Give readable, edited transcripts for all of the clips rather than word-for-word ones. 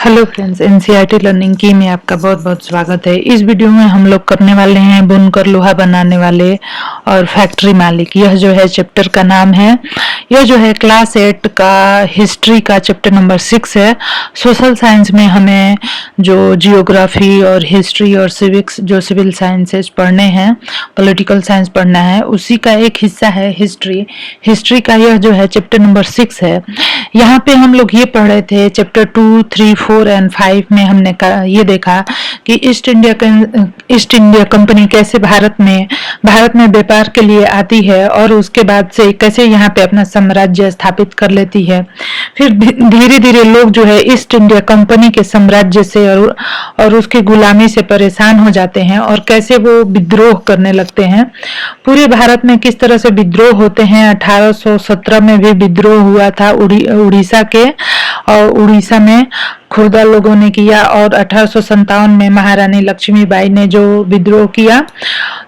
Hello friends, NCERT learning की में आपका बहुत बहुत स्वागत है। इस वीडियो में हम लोग करने वाले हैं बुनकर लोहा बनाने वाले और फैक्ट्री मालिक। यह जो है चैप्टर का नाम है, यह जो है क्लास 8 का हिस्ट्री का चैप्टर नंबर 6 है। सोशल साइंस में हमें जो जियोग्राफी और हिस्ट्री और सिविक्स जो सिविल साइंसेस पढ़ने हैं, पॉलिटिकल साइंस पढ़ना है, उसी का एक हिस्सा है हिस्ट्री। हिस्ट्री का यह जो है चैप्टर नंबर 6 है। यहाँ पे हम लोग ये पढ़ रहे थे चैप्टर 2, 3, 4 एंड 5 में हमने ये देखा कि ईस्ट इंडिया कंपनी कैसे भारत में व्यापार के लिए आती है और उसके बाद से कैसे यहाँ पे अपना साम्राज्य स्थापित कर लेती है। फिर धीरे धीरे लोग जो है ईस्ट इंडिया कंपनी के साम्राज्य से और उसकी गुलामी से परेशान हो जाते हैं और कैसे वो विद्रोह करने लगते हैं। पूरे भारत में किस तरह से विद्रोह होते हैं। 1817 में भी विद्रोह हुआ था उड़ीसा के, और उड़ीसा में खुर्दा लोगों ने किया, और 1857 में महारानी लक्ष्मीबाई ने जो विद्रोह किया।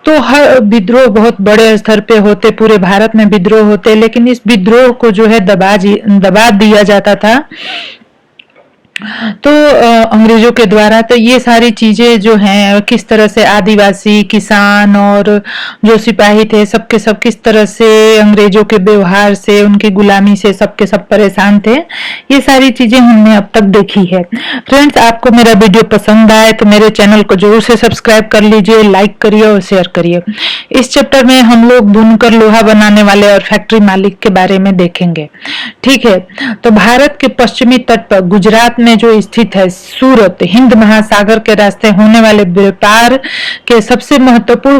तो हर विद्रोह बहुत बड़े स्तर पे होते, पूरे भारत में विद्रोह होते, लेकिन इस विद्रोह को जो है दबा दिया जाता था तो अंग्रेजों के द्वारा। तो ये सारी चीजें जो हैं, किस तरह से आदिवासी, किसान और जो सिपाही थे सबके सब किस तरह से अंग्रेजों के व्यवहार से, उनकी गुलामी से सबके सब परेशान थे, ये सारी चीजें हमने अब तक देखी है। फ्रेंड्स, आपको मेरा वीडियो पसंद आए तो मेरे चैनल को जरूर से सब्सक्राइब कर लीजिए, लाइक करिए और शेयर करिए। इस चैप्टर में हम लोग बुनकर लोहा बनाने वाले और फैक्ट्री मालिक के बारे में देखेंगे। ठीक है, तो भारत के पश्चिमी तट पर गुजरात में जो स्थित है सूरत, हिंद महासागर के रास्ते होने वाले व्यापार के सबसे महत्वपूर्ण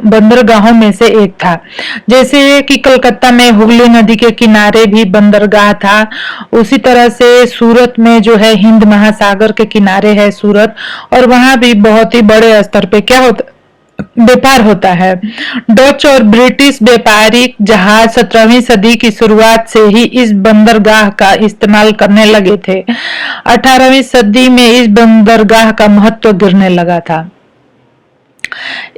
बंदरगाहों में से एक था। जैसे कि कलकत्ता में हुगली नदी के किनारे भी बंदरगाह था, उसी तरह से सूरत में जो है हिंद महासागर के किनारे है सूरत, और वहां भी बहुत ही बड़े स्तर पे क्या होता व्यापार होता है। डच और ब्रिटिश व्यापारिक जहाज 17वीं सदी की शुरुआत से ही इस बंदरगाह का इस्तेमाल करने लगे थे। 18वीं सदी में इस बंदरगाह का महत्व गिरने लगा था।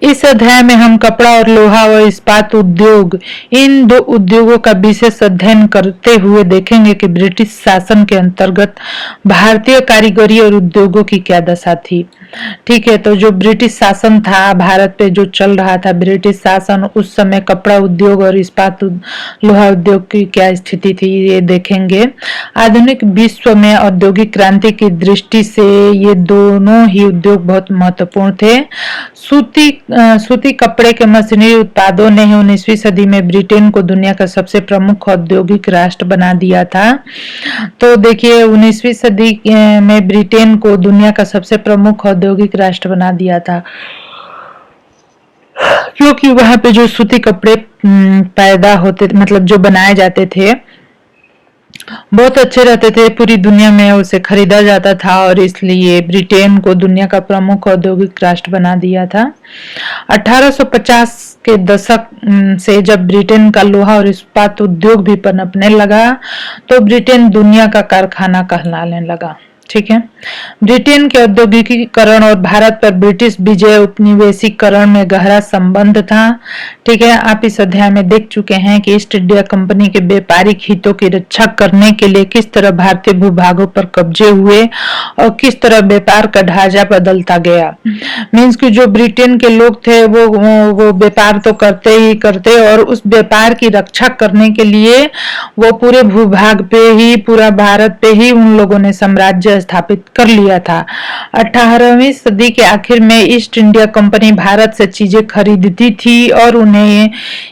इस अध्याय में हम कपड़ा और लोहा और इस्पात उद्योग, इन दो उद्योगों का विशेष अध्ययन करते हुए देखेंगे कि ब्रिटिश शासन के अंतर्गत भारतीय कारीगरी और उद्योगों की क्या दशा थी। ठीक है, तो जो ब्रिटिश शासन था भारत पे जो चल रहा था, ब्रिटिश शासन, उस समय कपड़ा उद्योग और इस्पात लोहा उद्योग की क्या स्थिति थी ये देखेंगे। आधुनिक विश्व में औद्योगिक क्रांति की दृष्टि से ये दोनों ही उद्योग बहुत महत्वपूर्ण थे। सूती कपड़े के मशीनरी उत्पादों ने 19वीं सदी में ब्रिटेन को दुनिया का सबसे प्रमुख औद्योगिक राष्ट्र बना दिया था। तो देखिए, 19वीं सदी में ब्रिटेन को दुनिया का सबसे प्रमुख औद्योगिक राष्ट्र बना दिया था, क्योंकि वहां पे जो सूती कपड़े पैदा होते, मतलब जो बनाए जाते थे, बहुत अच्छे रहते थे, पूरी दुनिया में उसे खरीदा जाता था, और इसलिए ब्रिटेन को दुनिया का प्रमुख औद्योगिक राष्ट्र बना दिया था। 1850 के दशक से जब ब्रिटेन का लोहा और इस्पात उद्योग भी पनपने लगा तो ब्रिटेन दुनिया का कारखाना कहलाने लगा। ठीक है, ब्रिटेन के औद्योगिकीकरण और भारत पर ब्रिटिश विजय उपनिवेशीकरण में गहरा संबंध था। ठीक है, आप इस अध्याय में देख चुके हैं कि ईस्ट इंडिया कंपनी के व्यापारिक हितों की रक्षा करने के लिए किस तरह भारतीय भूभागों पर कब्जे हुए और किस तरह व्यापार का ढांचा बदलता गया। मीन्स कि जो ब्रिटेन के लोग थे वो व्यापार तो करते ही करते, और उस व्यापार की रक्षा करने के लिए वो पूरे भूभाग पे ही, पूरा भारत पे ही उन लोगों ने साम्राज्य स्थापित कर लिया था। 18वीं सदी के आखिर में ईस्ट इंडिया कंपनी भारत से चीजें खरीदती थी और उन्हें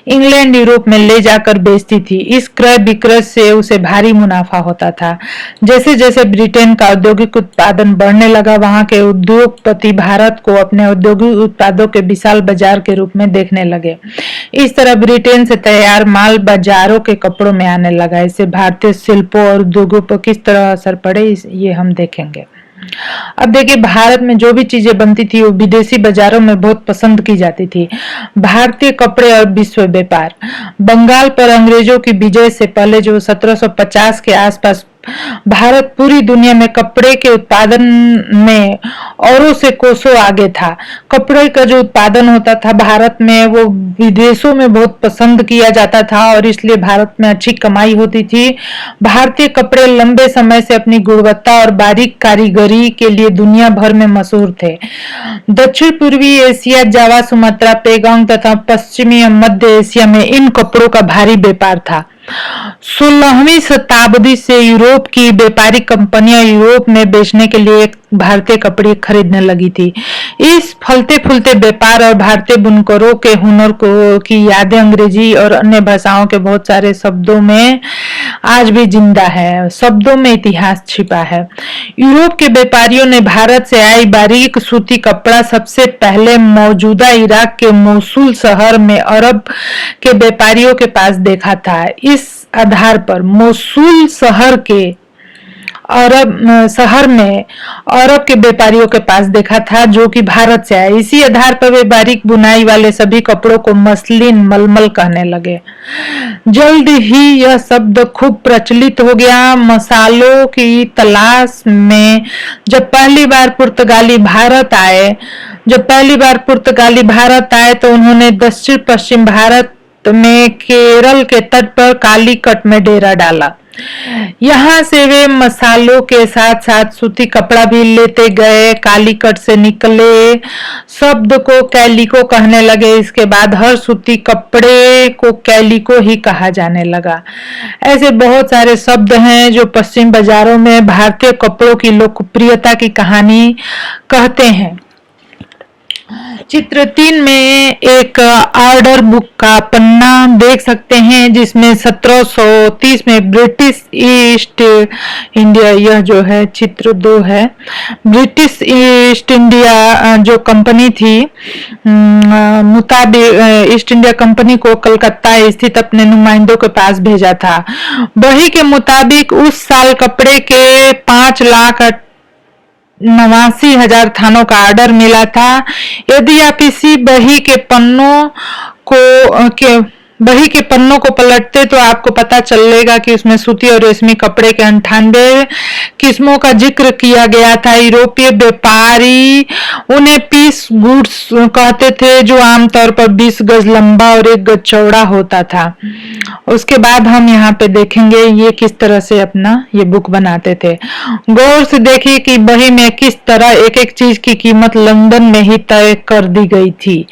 इंग्लैंड, यूरोप में ले जाकर बेचती थी। इस क्रय विक्रय से उसे भारी मुनाफा होता था। जैसे जैसे ब्रिटेन का औद्योगिक उत्पादन बढ़ने लगा, वहां के उद्योगपति भारत को अपने औद्योगिक उत्पादों के विशाल बाजार के रूप में देखने लगे। इस तरह ब्रिटेन से तैयार माल बाजारों के कपड़ों में आने लगा। इससे भारतीय शिल्पों और उद्योगों पर किस तरह असर पड़े, ये हम देखेंगे। अब देखिए, भारत में जो भी चीजें बनती थी वो विदेशी बाजारों में बहुत पसंद की जाती थी। भारतीय कपड़े और विश्व व्यापार। बंगाल पर अंग्रेजों की विजय से पहले जो 1750 के आसपास भारत पूरी दुनिया में कपड़े के उत्पादन में औरों से कोसों आगे था। कपड़े का जो उत्पादन होता था भारत में वो विदेशों में बहुत पसंद किया जाता था और इसलिए भारत में अच्छी कमाई होती थी। भारतीय कपड़े लंबे समय से अपनी गुणवत्ता और बारीक कारीगरी के लिए दुनिया भर में मशहूर थे। दक्षिण पूर्वी एशिया, जावा, सुमात्रा, पेंगोंग तथा पश्चिमी मध्य एशिया में इन कपड़ों का भारी व्यापार था। 16वीं शताब्दी से यूरोप की व्यापारिक कंपनियां यूरोप में बेचने के लिए भारतीय कपड़े खरीदने लगी थी। इस फलते फूलते व्यापार और भारतीय बुनकरों के हुनर को की यादें अंग्रेजी और अन्य भाषाओं के बहुत सारे शब्दों में आज भी जिंदा है। शब्दों में इतिहास छिपा है। यूरोप के व्यापारियों ने भारत से आई बारीक सूती कपड़ा सबसे पहले मौजूदा इराक के मोसुल शहर में अरब के व्यापारियों के पास देखा था। इस आधार पर मोसुल शहर में अरब के व्यापारियों के पास देखा था जो कि भारत से आए। इसी आधार पर वे बारीक बुनाई वाले सभी कपड़ों को मसलिन, मलमल कहने लगे। जल्द ही यह शब्द खूब प्रचलित हो गया। मसालों की तलाश में जब पहली बार पुर्तगाली भारत आए तो उन्होंने दक्षिण पश्चिम भारत में केरल के तट पर कालीकट में डेरा डाला। यहाँ से वे मसालों के साथ साथ सूती कपड़ा भी लेते गए। कालीकट से निकले शब्द को कैलिको कहने लगे। इसके बाद हर सूती कपड़े को कैलिको ही कहा जाने लगा। ऐसे बहुत सारे शब्द हैं जो पश्चिम बाजारों में भारतीय कपड़ों की लोकप्रियता की कहानी कहते हैं। चित्र 3 में एक ऑर्डर बुक का पन्ना देख सकते हैं जिसमें 1730 में ब्रिटिश ईस्ट इंडिया, यह जो है चित्र 2 है, ब्रिटिश ईस्ट इंडिया जो कंपनी थी मुताबिक ईस्ट इंडिया कंपनी को कलकत्ता स्थित अपने नुमाइंदों के पास भेजा था। वही के मुताबिक उस साल कपड़े के 5,89,000 थानों का ऑर्डर मिला था। यदि आप इसी बही के पन्नों को पलटते तो आपको पता चलेगा कि उसमें सूती और रेशमी कपड़े के 98 किस्मों का जिक्र किया गया था। यूरोपीय व्यापारी उन्हें पीस गुड्स कहते थे जो आमतौर पर 20 गज लंबा और 1 गज चौड़ा होता था। उसके बाद हम यहाँ पे देखेंगे ये किस तरह से अपना ये बुक बनाते थे। गौर से देखिए कि बही में किस तरह एक एक चीज की कीमत लंदन में ही तय कर दी गई थी।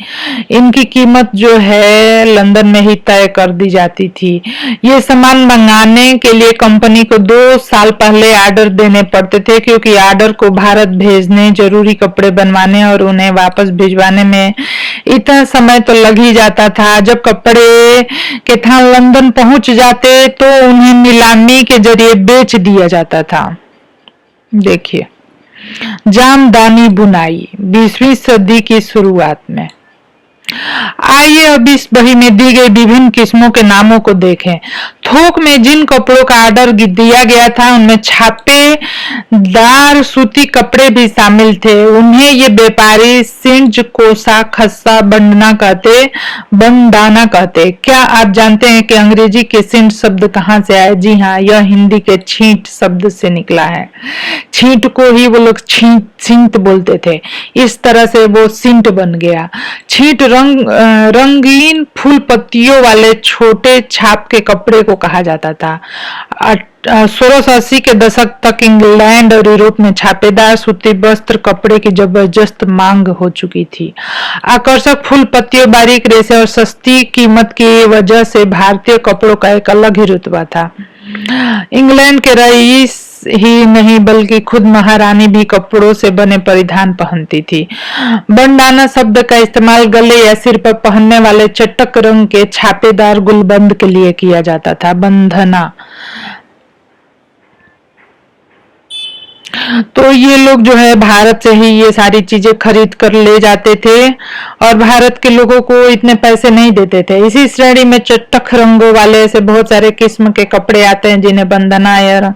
इनकी कीमत जो है लंदन में ही तय कर दी जाती थी। ये सामान मंगाने के लिए कंपनी को 2 साल पहले ऑर्डर देने पड़ते थे क्योंकि ऑर्डर को भारत भेजने, जरूरी कपड़े बनवाने और उन्हें वापस भिजवाने में इतना समय तो लग ही जाता था। जब कपड़े के थान लंदन पहुंच जाते तो उन्हें नीलामी के जरिए बेच दिया जाता था। देखिए, जामदानी बुनाई 20वीं सदी की शुरुआत में। आइए अब इस बही में दी गई विभिन्न किस्मों के नामों को देखें। थोक में जिन कपड़ों का ऑर्डर दिया गया था उनमें छापेदार सूती कपड़े भी शामिल थे। उन्हें ये व्यापारी सिंज, कोसा, खस्सा, बंदाना कहते। क्या आप जानते हैं कि अंग्रेजी के सिंज शब्द कहाँ से आए? जी हाँ, यह हिंदी के छींट शब्द से निकला है। छींट को ही वो लोग छींट बोलते थे, इस तरह से वो सिंट बन गया। छींट रंगीन फूल पत्तियों वाले छोटे छाप के कपड़े को कहा जाता था। 1680 के दशक तक इंग्लैंड और यूरोप में छापेदार सूती वस्त्र कपड़े की जबरदस्त मांग हो चुकी थी। आकर्षक फूल पत्तियों, बारीक रेशे और सस्ती कीमत की वजह से भारतीय कपड़ों का एक अलग ही रुतबा था। इंग्लैंड के रईस ही नहीं बल्कि खुद महारानी भी कपड़ों से बने परिधान पहनती थी। बंदाना शब्द का इस्तेमाल गले या सिर पर पहनने वाले चटक रंग के छापेदार गुलबंद के लिए किया जाता था। बंधना, तो ये लोग जो है भारत से ही ये सारी चीजें खरीद कर ले जाते थे और भारत के लोगों को इतने पैसे नहीं देते थे। इसी श्रेणी में चटक रंगों वाले ऐसे बहुत सारे किस्म के कपड़े आते हैं जिन्हें बंधना या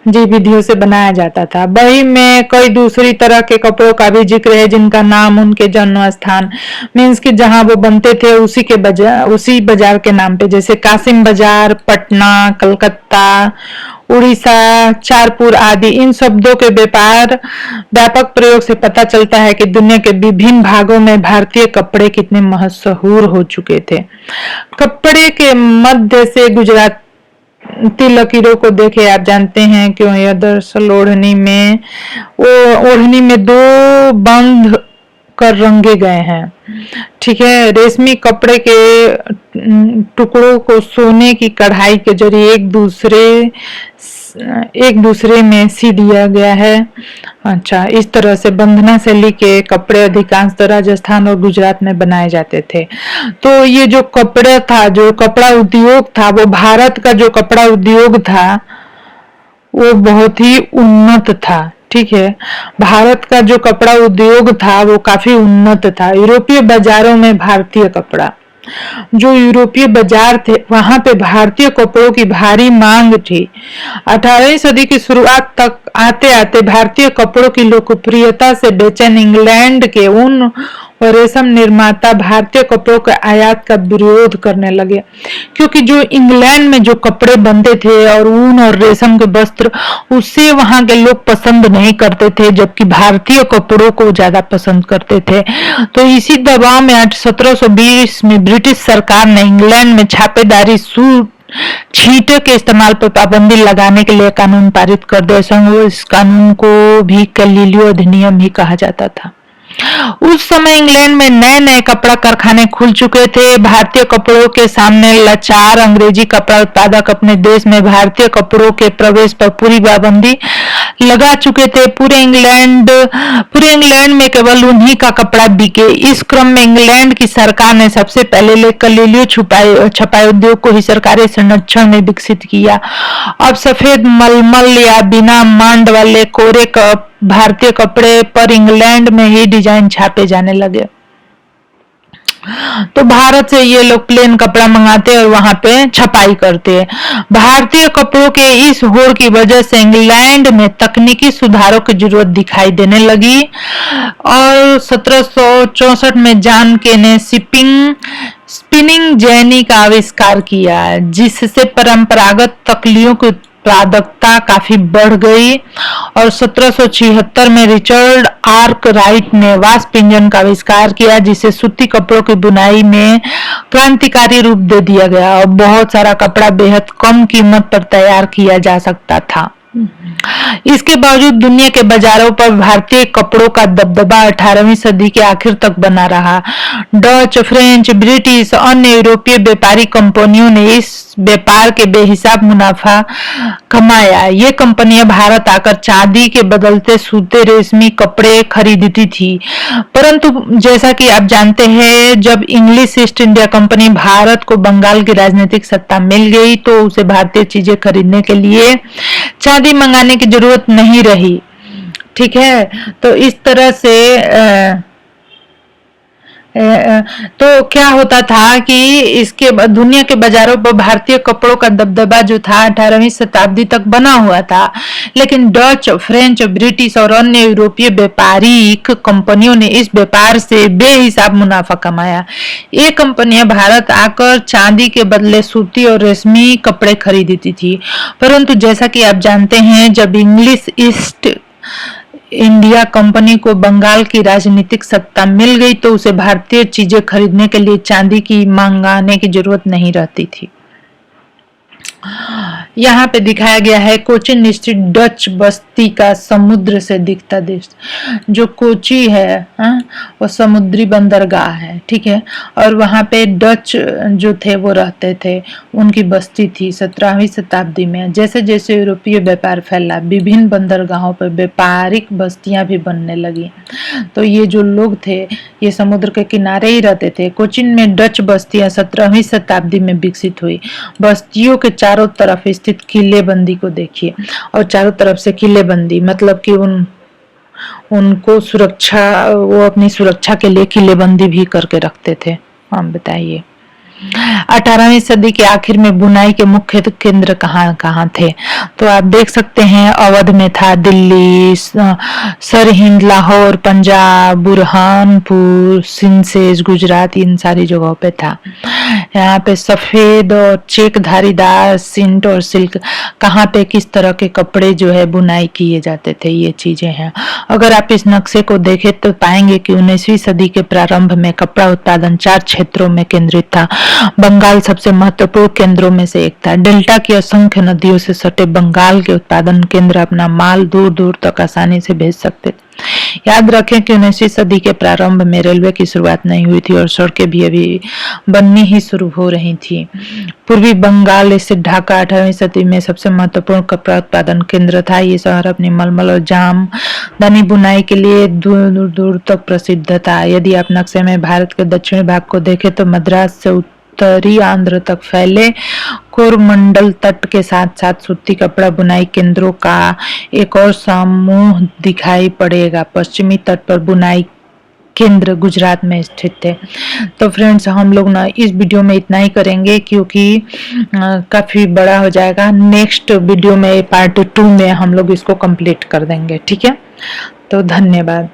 जी विधियों से बनाया जाता था। वही में कई दूसरी तरह के कपड़ों का भी जिक्र है जिनका नाम उनके जन्म स्थान मीन्स कि जहां वो बनते थे उसी बाजार के नाम पे, जैसे कासिम बाजार, पटना, कलकत्ता, उड़ीसा, चारपुर आदि। इन शब्दों के व्यापक प्रयोग से पता चलता है कि दुनिया के विभिन्न भागों में भारतीय कपड़े कितने मशहूर हो चुके थे। कपड़े के मध्य से गुजराती लकीरों को देखे, आप जानते हैं क्यों यह दरअसल ओढ़नी में दो बंद कर रंगे गए हैं। ठीक है, रेशमी कपड़े के टुकड़ों को सोने की कढ़ाई के जरिए एक दूसरे में सी दिया गया है। अच्छा, इस तरह से बंधना शैली के कपड़े अधिकांशतः राजस्थान और गुजरात में बनाए जाते थे। तो ये जो कपड़ा था, जो कपड़ा उद्योग था, वो भारत का जो कपड़ा उद्योग था वो बहुत ही उन्नत था। ठीक है, भारत का जो कपड़ा उद्योग था वो काफी उन्नत था। यूरोपीय बाजारों में भारतीय कपड़ा, जो यूरोपीय बाजार थे वहां पे भारतीय कपड़ों की भारी मांग थी। 18वीं सदी की शुरुआत तक आते आते भारतीय कपड़ों की लोकप्रियता से बेचैन इंग्लैंड के ऊन और रेशम निर्माता भारतीय कपड़ों के आयात का विरोध करने लगे, क्योंकि जो इंग्लैंड में जो कपड़े बनते थे और ऊन और रेशम के वस्त्र, उसे वहां के लोग पसंद नहीं करते थे, जबकि भारतीय कपड़ों को ज्यादा पसंद करते थे। तो इसी दबाव में 1720 में ब्रिटिश सरकार ने इंग्लैंड में छापेदारी छींटे के इस्तेमाल पर पाबंदी लगाने के लिए कानून पारित कर दिया। इस कानून को भी गैलीलियो अधिनियम ही कहा जाता था। उस समय इंग्लैंड में नए नए कपड़ा कारखाने खुल चुके थे। भारतीय कपड़ों के सामने लाचार अंग्रेजी कपड़ा उत्पादक अपने देश में भारतीय कपड़ों के प्रवेश पर पूरी पाबंदी लगा चुके थे। पूरे इंग्लैंड में केवल उन्हीं का कपड़ा बिके। इस क्रम में इंग्लैंड की सरकार ने सबसे पहले गैलीलियो छपाई उद्योग को ही सरकारी संरक्षण में विकसित किया। अब सफेद मलमल या बिना मांड वाले कोरे भारतीय कपड़े पर इंग्लैंड में ही डिजाइन छापे जाने लगे। तो भारत से ये लोग प्लेन कपड़ा मंगाते और वहां पे छपाई करते हैं। भारतीय कपड़ों के इस होड़ की वजह से इंग्लैंड में तकनीकी सुधारों की जरूरत दिखाई देने लगी और 1764 में जॉन के ने स्पिनिंग जेनी का आविष्कार किया, जिससे परंपरागत तकलियों की उत्पादकता काफी बढ़ गई। और 1776 में रिचर्ड आर्कराइट ने वास्प इंजन का आविष्कार किया, जिसे सूती कपड़ों की बुनाई में क्रांतिकारी रूप दे दिया गया और बहुत सारा कपड़ा बेहद कम कीमत पर तैयार किया जा सकता था। इसके बावजूद दुनिया के बाजारों पर भारतीय कपड़ों का दबदबा 18वीं सदी के आखिर तक बना रहा। डच, फ्रेंच, ब्रिटिश, अन्य यूरोपीय व्यापारी कंपनियों ने इस व्यापार के बेहिसाब मुनाफा कमाया। ये कंपनियां भारत आकर चांदी के बदलते सूते रेशमी कपड़े खरीदती थी, परंतु जैसा कि आप जानते हैं, जब English east India company Bharat को बंगाल की राजनीतिक सत्ता मिल गई तो उसे भारतीय चीजें खरीदने के लिए चांदी मंगाने की जरूरत नहीं रही। ठीक है, तो इस तरह से तो क्या होता था कि इसके दुनिया के बाजारों पर भारतीय कपड़ों का दबदबा जो था 18वीं शताब्दी तक बना हुआ था, लेकिन डच, फ्रेंच, ब्रिटिश और अन्य यूरोपीय व्यापारिक कंपनियों ने इस व्यापार से बेहिसाब मुनाफा कमाया। ये कंपनियां भारत आकर चांदी के बदले सूती और रेशमी कपड़े खरीदती थी, परंतु जैसा कि आप जानते हैं, जब इंग्लिश ईस्ट इंडिया कंपनी को बंगाल की राजनीतिक सत्ता मिल गई तो उसे भारतीय चीजें खरीदने के लिए चांदी की मंगाने की जरूरत नहीं रहती थी। यहाँ पे दिखाया गया है कोचिन स्थित डच बस्ती का समुद्र से दिखता दृश्य। जो कोची है वो समुद्री बंदरगाह है, ठीक है, और वहाँ पे डच जो थे वो रहते थे, उनकी बस्ती थी 17वीं शताब्दी में। जैसे जैसे यूरोपीय व्यापार फैला, विभिन्न बंदरगाहों पर व्यापारिक बस्तियां भी बनने लगी। तो ये जो लोग थे ये समुद्र के किनारे ही रहते थे। कोचिन में डच बस्तियां 17वीं शताब्दी में विकसित हुई। बस्तियों के चारों तरफ स्थित किलेबंदी को देखिए, और चारों तरफ से किलेबंदी मतलब कि उनको सुरक्षा, वो अपनी सुरक्षा के लिए किलेबंदी भी करके रखते थे। हम बताइए, 18वीं सदी के आखिर में बुनाई के मुख्य केंद्र कहाँ कहाँ थे? तो आप देख सकते हैं, अवध में था, दिल्ली, सरहिंद, लाहौर, पंजाब, बुरहानपुर, सिंसेज, गुजरात, इन सारी जगहों पे था। यहाँ पे सफेद और चेक धारीदार सिंट और सिल्क कहाँ पे किस तरह के कपड़े जो है बुनाई किए जाते थे, ये चीजें हैं। अगर आप इस नक्शे को देखें तो पाएंगे कि 19वीं सदी के प्रारंभ में कपड़ा उत्पादन 4 क्षेत्रों में केंद्रित था। बंगाल सबसे महत्वपूर्ण केंद्रों में से एक था। डेल्टा की असंख्य नदियों से सटे बंगाल के उत्पादन केंद्र अपना माल दूर दूर तक आसानी से भेज सकते थे। याद रखें कि 19वीं सदी के प्रारंभ में रेलवे की शुरुआत नहीं हुई थी और सड़कें भी अभी बननी ही शुरू हो रही थी। पूर्वी बंगाल स्थित ढाका 18वीं सदी में सबसे महत्वपूर्ण कपड़ा उत्पादन केंद्र था। ये शहर अपनी मलमल और जामदानी बुनाई के लिए दूर दूर दूर तक प्रसिद्ध था। यदि आप नक्शे में भारत के दक्षिणी भाग को देखें तो मद्रास से उत्तरी आंध्र तक फैले कोरमंडल तट के साथ साथ सूती कपड़ा बुनाई केंद्रों का एक और समूह दिखाई पड़ेगा। पश्चिमी तट पर बुनाई केंद्र गुजरात में स्थित है। तो फ्रेंड्स, हम लोग ना इस वीडियो में इतना ही करेंगे क्योंकि काफी बड़ा हो जाएगा। नेक्स्ट वीडियो में पार्ट 2 में हम लोग इसको कंप्लीट कर देंगे। ठीक है, तो धन्यवाद।